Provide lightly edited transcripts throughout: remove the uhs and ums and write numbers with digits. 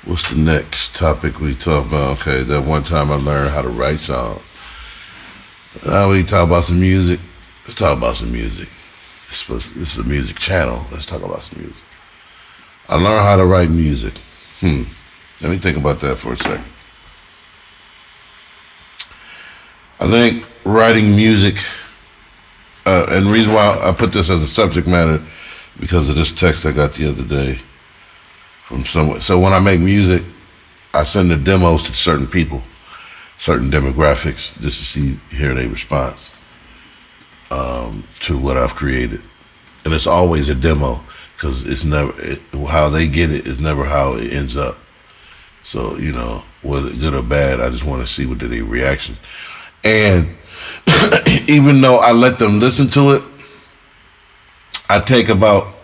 What's the next topic we talk about? Okay, that one time I learned how to write songs. Now we talk about some music. Let's talk about some music. This is a music channel. Let's talk about some music. I learned how to write music. Let me think about that for a second. I think writing music, and the reason why I put this as a subject matter, because of this text I got the other day from someone. So when I make music, I send the demos to certain people, certain demographics, just to hear their response to what I've created. And it's always a demo, because it's never, how they get it is never how it ends up. So, you know, whether good or bad, I just want to see what their reaction. And even though I let them listen to it, I take about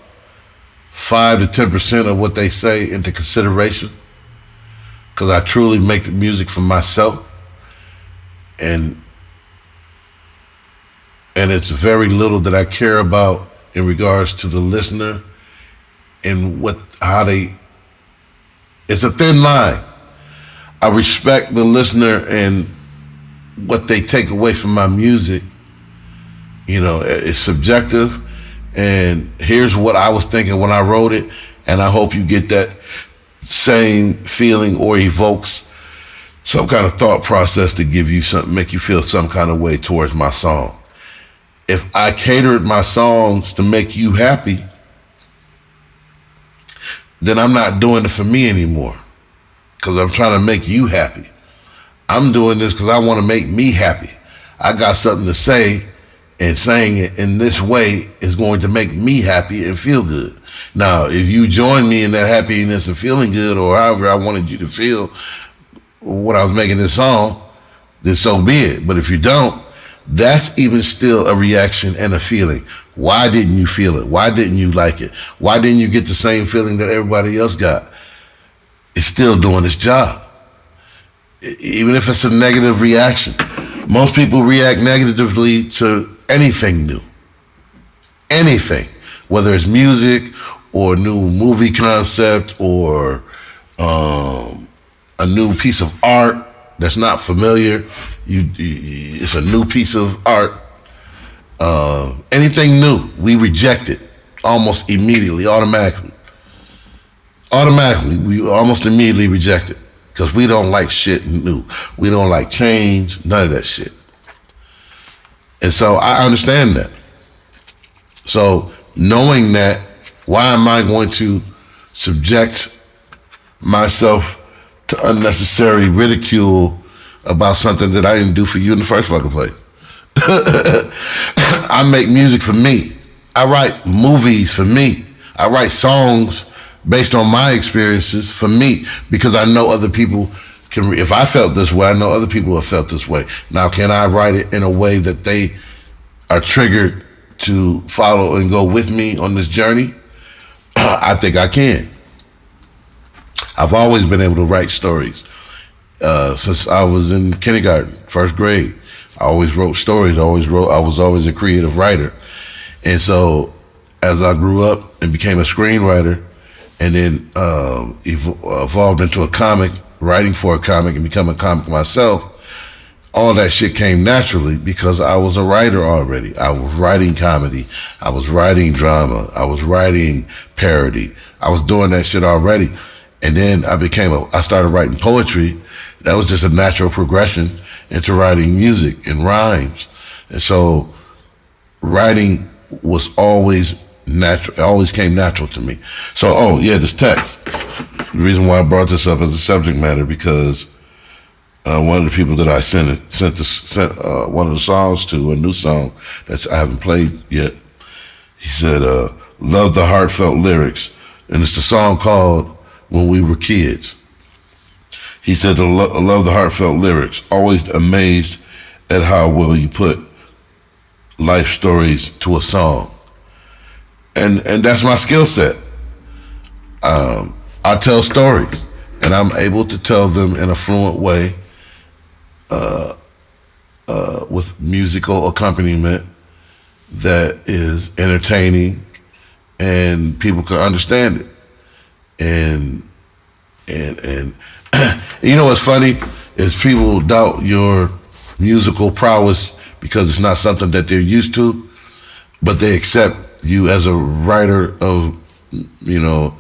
5 to 10% of what they say into consideration, because I truly make the music for myself, and it's very little that I care about in regards to the listener and it's a thin line. I respect the listener and what they take away from my music. You know, it's subjective, and here's what I was thinking when I wrote it, and I hope you get that same feeling or evokes some kind of thought process to give you something, make you feel some kind of way towards my song. If I catered my songs to make you happy, then I'm not doing it for me anymore, because I'm trying to make you happy. I'm doing this because I want to make me happy. I got something to say, and saying it in this way is going to make me happy and feel good. Now, if you join me in that happiness and feeling good, or however I wanted you to feel when I was making this song, then so be it. But if you don't, that's even still a reaction and a feeling. Why didn't you feel it? Why didn't you like it? Why didn't you get the same feeling that everybody else got? It's still doing its job. Even if it's a negative reaction. Most people react negatively to anything new. Anything. Whether it's music or a new movie concept or a new piece of art that's not familiar. It's a new piece of art. Anything new, we reject it almost immediately, automatically. We almost immediately reject it, because we don't like shit new. We don't like change, none of that shit. And so I understand that. So knowing that, why am I going to subject myself to unnecessary ridicule about something that I didn't do for you in the first fucking place? I make music for me. I write movies for me. I write songs based on my experiences for me, because I know other people can, if I felt this way, I know other people have felt this way. Now, can I write it in a way that they are triggered to follow and go with me on this journey? I think I can. I've always been able to write stories. Since I was in kindergarten, first grade, I always wrote stories. I was always a creative writer. And so as I grew up and became a screenwriter, and then evolved into a comic, writing for a comic and becoming a comic myself, all that shit came naturally because I was a writer already. I was writing comedy. I was writing drama. I was writing parody. I was doing that shit already. And then I started writing poetry. That was just a natural progression into writing music and rhymes. And so writing was always natural. It always came natural to me. So, this text. The reason why I brought this up as a subject matter, because one of the people that I sent one of the songs to, a new song that I haven't played yet, he said, love the heartfelt lyrics. And it's the song called When We Were Kids. He said, love the heartfelt lyrics. Always amazed at how well you put life stories to a song. And that's my skill set. I tell stories, and I'm able to tell them in a fluent way, with musical accompaniment that is entertaining and people can understand it. And And you know what's funny is people doubt your musical prowess because it's not something that they're used to, but they accept you as a writer of, you know,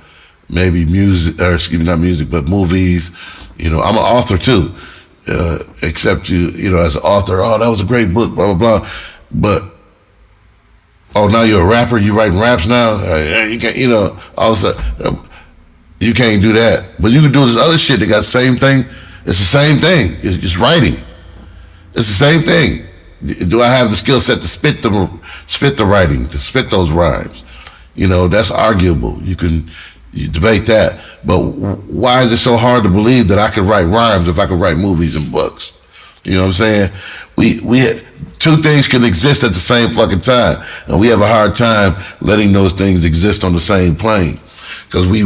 maybe music, or excuse me, not music, but movies. You know, I'm an author too. Accept you, you know, as an author. Oh, that was a great book, blah, blah, blah. But, oh, now you're a rapper? You writing raps now? You can't, you know, all of a sudden, you can't do that. But you can do this other shit that got the same thing. It's the same thing. It's just writing. It's the same thing. Do I have the skill set to spit the writing, to spit those rhymes? You know, that's arguable. You debate that. But why is it so hard to believe that I could write rhymes if I could write movies and books? You know what I'm saying? We two things can exist at the same fucking time, and we have a hard time letting those things exist on the same plane. Because we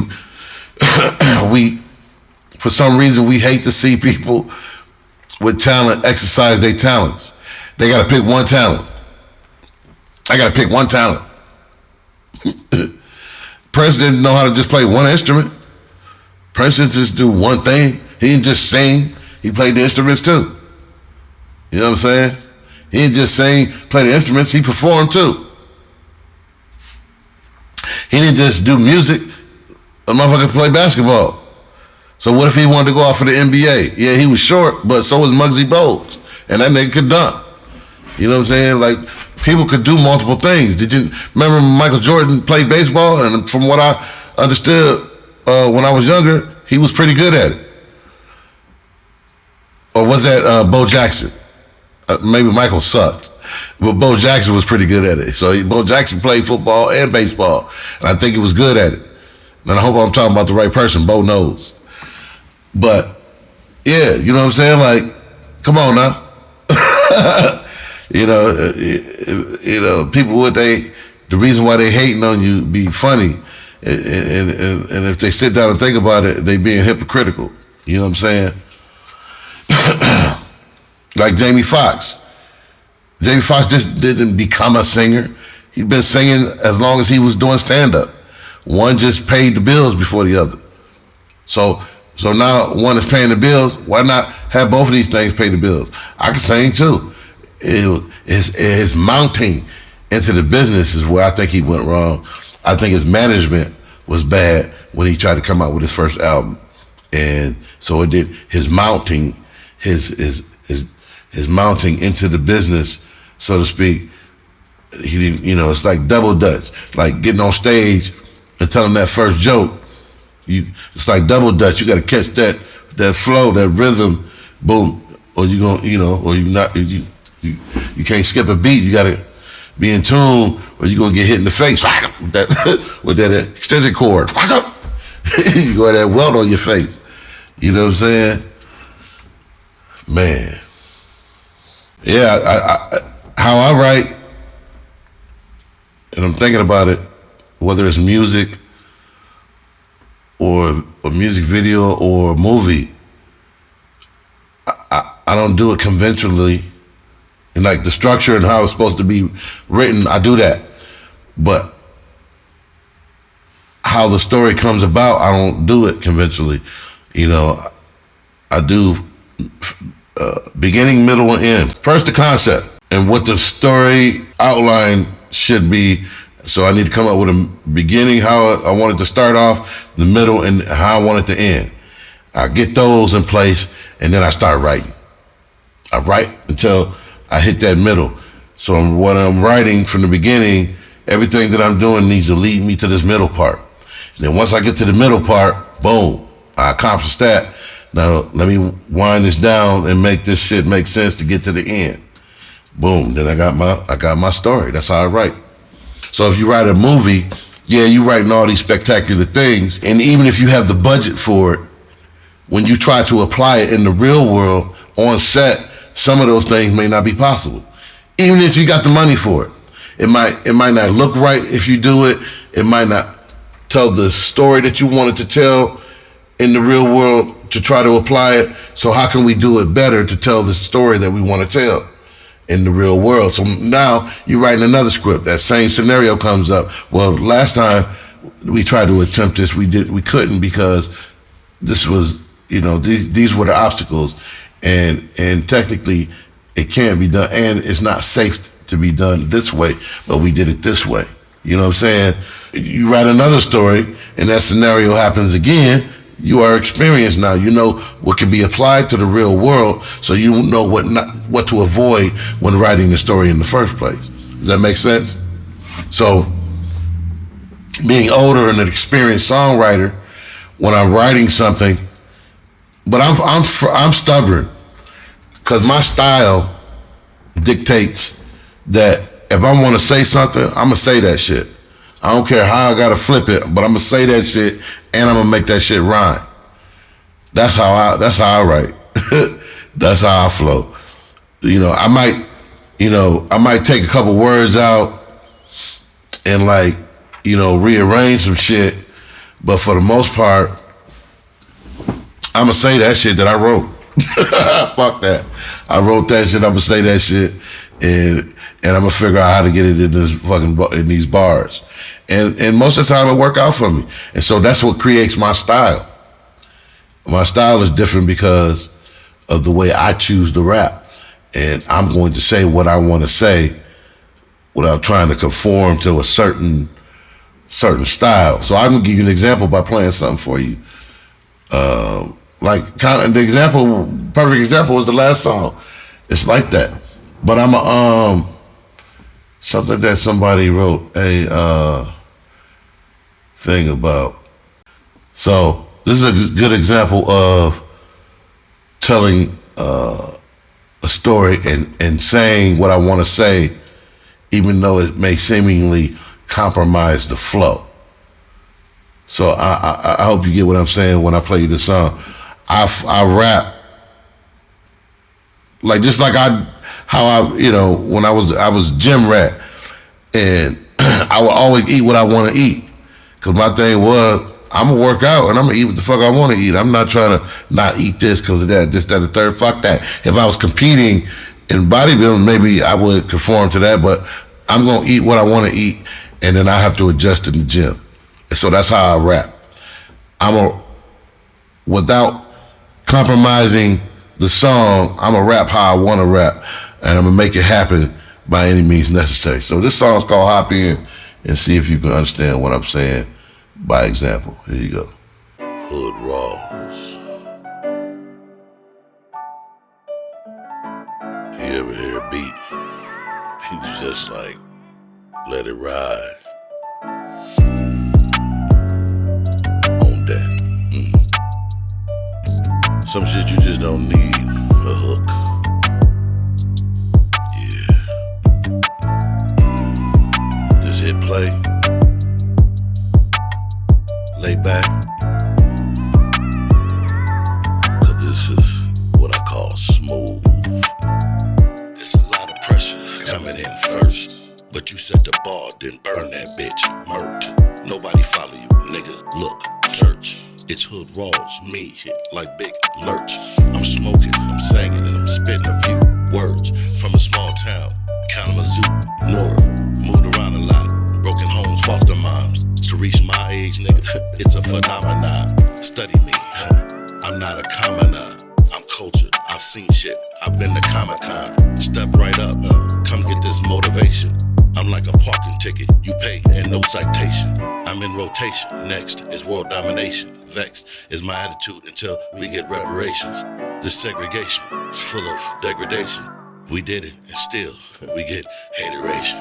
for some reason, we hate to see people with talent exercise their talents. They got to pick one talent. I got to pick one talent. Prince didn't know how to just play one instrument. Prince didn't just do one thing. He didn't just sing. He played the instruments too. You know what I'm saying? He didn't just sing, play the instruments. He performed too. He didn't just do music. A motherfucker play basketball. So what if he wanted to go out for the NBA? Yeah, he was short, but so was Muggsy Bogues. And that nigga could dunk. You know what I'm saying? Like, people could do multiple things. Did you remember Michael Jordan played baseball? And from what I understood when I was younger, he was pretty good at it. Or was that Bo Jackson? Maybe Michael sucked. But Bo Jackson was pretty good at it. So Bo Jackson played football and baseball. And I think he was good at it. And I hope I'm talking about the right person. Bo knows. But, yeah, you know what I'm saying? Like, come on now. You know, people the reason why they hating on you be funny, and if they sit down and think about it, they being hypocritical. You know what I'm saying? Like Jamie Foxx. Jamie Foxx just didn't become a singer. He'd been singing as long as he was doing stand-up. One just paid the bills before the other. So now one is paying the bills. Why not have both of these things pay the bills? I can sing too. His mounting into the business is where I think he went wrong. I think his management was bad when he tried to come out with his first album, and so it did his mounting, his mounting into the business, so to speak. He didn't, you know, it's like double dutch, like getting on stage and telling that first joke. It's like double dutch. You got to catch that flow, that rhythm, boom, or you gonna, you know, or you not you. You can't skip a beat. You gotta be in tune, or you're gonna get hit in the face with that extension cord. You go that welt on your face. You know what I'm saying? Man. Yeah, how I write, and I'm thinking about it, whether it's music or a music video or a movie, I don't do it conventionally. And like the structure and how it's supposed to be written, I do that. But how the story comes about, I don't do it conventionally. You know, I do beginning, middle, and end. First, the concept and what the story outline should be. So I need to come up with a beginning, how I want it to start off, the middle, and how I want it to end. I get those in place, and then I start writing. I write until I hit that middle. So when I'm writing from the beginning, everything that I'm doing needs to lead me to this middle part. And then once I get to the middle part, boom, I accomplished that. Now let me wind this down and make this shit make sense to get to the end. Boom, then I got my story. That's how I write. So if you write a movie, yeah, you're writing all these spectacular things. And even if you have the budget for it, when you try to apply it in the real world on set, some of those things may not be possible. Even if you got the money for it. It might not look right if you do it. It might not tell the story that you wanted to tell in the real world to try to apply it. So how can we do it better to tell the story that we want to tell in the real world? So now you're writing another script. That same scenario comes up. Well, last time we tried to attempt this, we couldn't because this was, these were the obstacles, and technically it can't be done, and it's not safe to be done this way, but we did it this way. You know what I'm saying? You write another story, and that scenario happens again. You are experienced now. You know what can be applied to the real world, so you know what to avoid when writing the story in the first place. Does that make sense? So, being older and an experienced songwriter, when I'm writing something, but I'm stubborn, because my style dictates that if I want to say something, I'm gonna say that shit. I don't care how I gotta flip it, but I'm gonna say that shit and I'm gonna make that shit rhyme. That's how I write. That's how I flow. I might take a couple words out and rearrange some shit, but for the most part, I'm gonna say that shit that I wrote. Fuck that. I wrote that shit, I'm gonna say that shit, and I'm gonna figure out how to get it in these bars. And most of the time it work out for me. And so that's what creates my style. My style is different because of the way I choose to rap. And I'm going to say what I want to say without trying to conform to a certain style. So I'm gonna give you an example by playing something for you. Perfect example was the last song. It's like that. But I'm something that somebody wrote a thing about. So this is a good example of telling a story and saying what I want to say, even though it may seemingly compromise the flow. So I hope you get what I'm saying when I play you this song. I rap when I was gym rat, and I would always eat what I want to eat, because my thing was, I'm gonna work out and I'm gonna eat what the fuck I want to eat. I'm not trying to not eat this because of that, this, that, the third. Fuck that. If I was competing in bodybuilding, maybe I would conform to that, but I'm gonna eat what I want to eat, and then I have to adjust in the gym. And so that's how I rap. Without compromising the song, I'm gonna rap how I want to rap, and I'm gonna make it happen by any means necessary. So this song's called Hop In, and see if you can understand what I'm saying by example. Here you go. Hood Rawlz. You ever hear a beat? He's just like, let it ride. On that. Some shit you just don't need a hook. Yeah. Just hit play. Lay back. Cause this is what I call smooth. It's a lot of pressure coming in first, but you set the bar, then burn that bitch. Murked. Nobody follow you, nigga. Look, church. It's Hood Rawlz, me, like Big Lurch. I'm smoking, I'm singing, and I'm spitting a few words from a small town, Kalamazoo, Nora. Moved around a lot, broken homes, foster moms. To reach my age, nigga, it's a phenomenon. Study me, I'm not a commoner. I'm cultured, I've seen shit, I've been to Comic-Con. Step right up, come get this motivation. I'm like a parking ticket, you pay and no citation. I'm in rotation, next is world domination. Vexed is my attitude until we get reparations. This segregation is full of degradation. We did it and still we get hateration.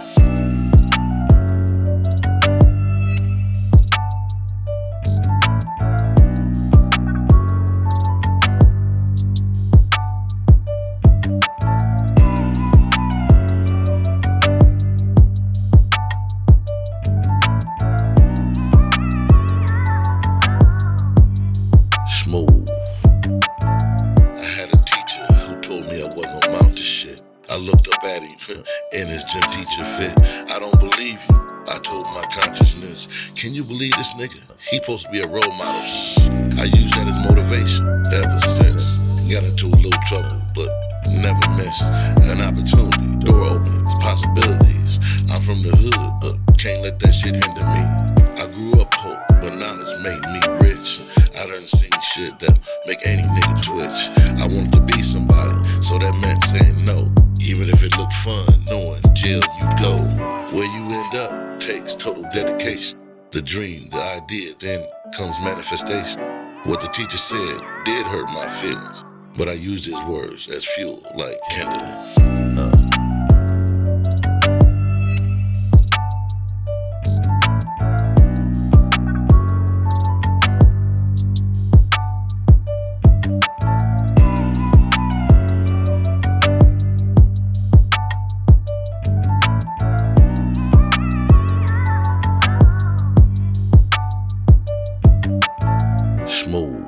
In his gym teacher fit. I don't believe you, I told my consciousness. Can you believe this nigga? He supposed to be a role model. I use that as motivation ever since. Got into a little trouble, but never missed an opportunity. Door openings, possibilities. I'm from the hood, but can't let that shit hinder me. I grew up poor, but knowledge made me rich. I done seen shit the dream, the idea, then comes manifestation. What the teacher said did hurt my feelings, but I used his words as fuel, like kindling. Smooth.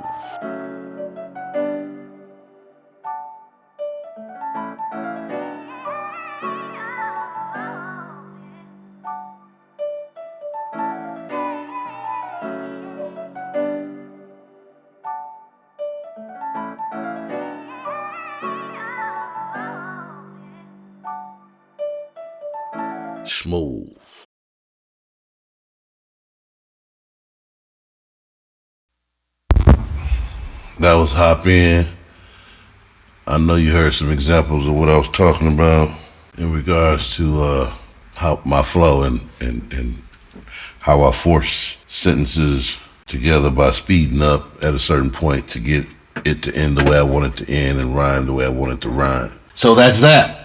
Smooth. That was Hop In. I know you heard some examples of what I was talking about in regards to how my flow and how I force sentences together by speeding up at a certain point to get it to end the way I want it to end and rhyme the way I want it to rhyme. So that's that.